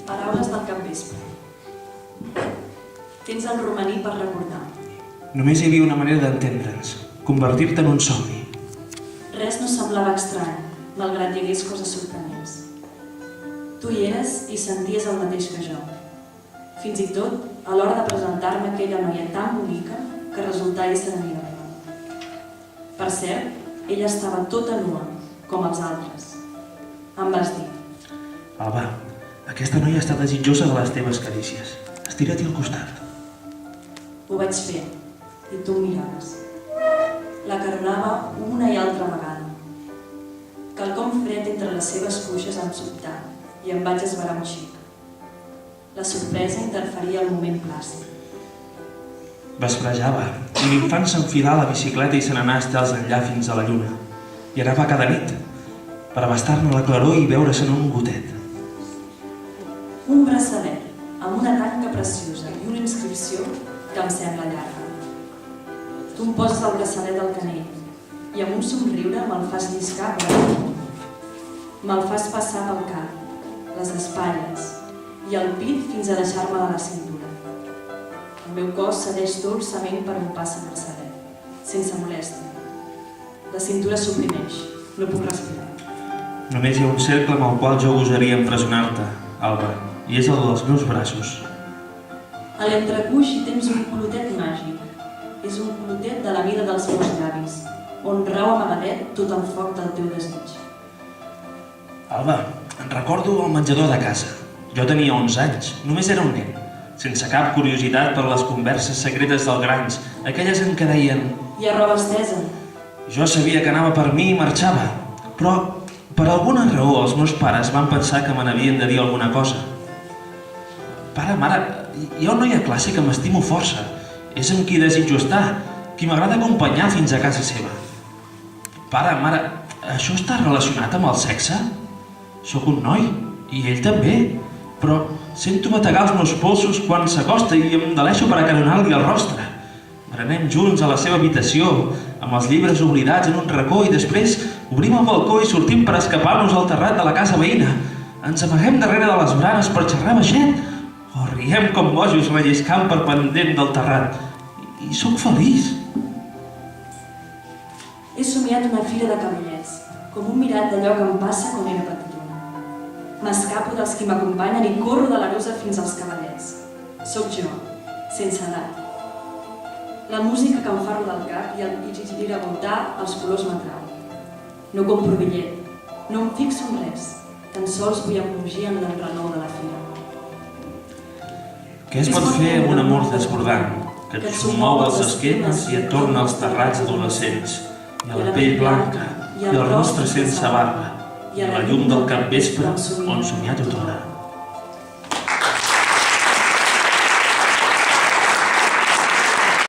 Paraules del capvespre. Tens el romaní per recordar. Només hi havia una manera d'entendre'ns, convertir-te en un somni. Res no semblava estrany, malgrat hi hagués coses sorprenents. Tu hi eres i senties el mateix que jo. Fins i tot, a l'hora de presentar-me aquella noia tan bonica que resultà ésser amiga meva. Per cert, ella estava tota nua, com els altres. Em vas dir: Alba, aquesta noia està desitjosa de les teves carícies. Estira't-hi al costat. Ho vaig fer, i tu em miraves. La caronava una i altra vegada. Quelcom fred entre les seves cuixes em sobtà i em vaig esverar un xic. La sorpresa interferia al moment plàcid. Vesprejava, i l'infant s'enfilà a la bicicleta i se n'anà estels enllà fins a la lluna. I anava cada nit, per abastar-ne la claror i veure-se'n un gotet. Un braçalet, amb una tanca preciosa i una inscripció que em sembla llarga. Tu em poses el braçalet al canell i amb un somriure me'l fas lliscar per damunt. Me'l fas passar pel cap, les espatlles i el pit fins a deixar-me de la cintura. El meu cos cedeix dolçament per on passa el braçalet, sense molèstia. La cintura s'oprimeix, no puc respirar. Només hi ha un cercle amb el qual jo gosaria empresonar-te, Alba, i és el dels meus braços. A l'entrecuix hi tens un clotet màgic. És un clotet de la mida dels meus llavis, on rau amagadet tot el foc del teu desig. Alba, en recordo el menjador de casa. Jo tenia 11 anys, només era un nen, sense cap curiositat per les converses secretes dels grans, aquelles en què deien: Hi ha roba estesa. Jo sabia que anava per mi i marxava, però per alguna raó els meus pares van pensar que me n'havien de dir alguna cosa. Pare, mare, hi ha una noia a classe que m'estimo força. És amb qui desitjo estar, qui m'agrada acompanyar fins a casa seva. Pare, mare, això està relacionat amb el sexe? Sóc un noi, i ell també, però sento bategar els meus polsos quan s'acosta i em deleixo per acaronar-li el rostre. Berenem junts a la seva habitació, amb els llibres oblidats en un racó i després obrim el balcó i sortim per escapar-nos al terrat de la casa veïna. Ens amaguem darrere de les baranes per xerrar baixet o riem com bojos relliscant per pendent del terrat. I sóc feliç. He somiat una fira de cavallets, com un mirat d'allò que em passa quan era petitona. M'escapo dels qui m'acompanyen i corro de l'Arosa fins als cavallets. Sóc jo, sense edat. La música que em fa rodar el cap i el giravoltar els colors m'atrau. No compro bitllet, no em fixo en res, tan sols vull embogir en l'enrenou de la fira. Què es pot fer amb un amor desbordant, que et sommou els esquemes i et torna als terrats adolescents, i a la pell blanca, i el rostre sense barba, i a la llum del capvespre on somiar tothora.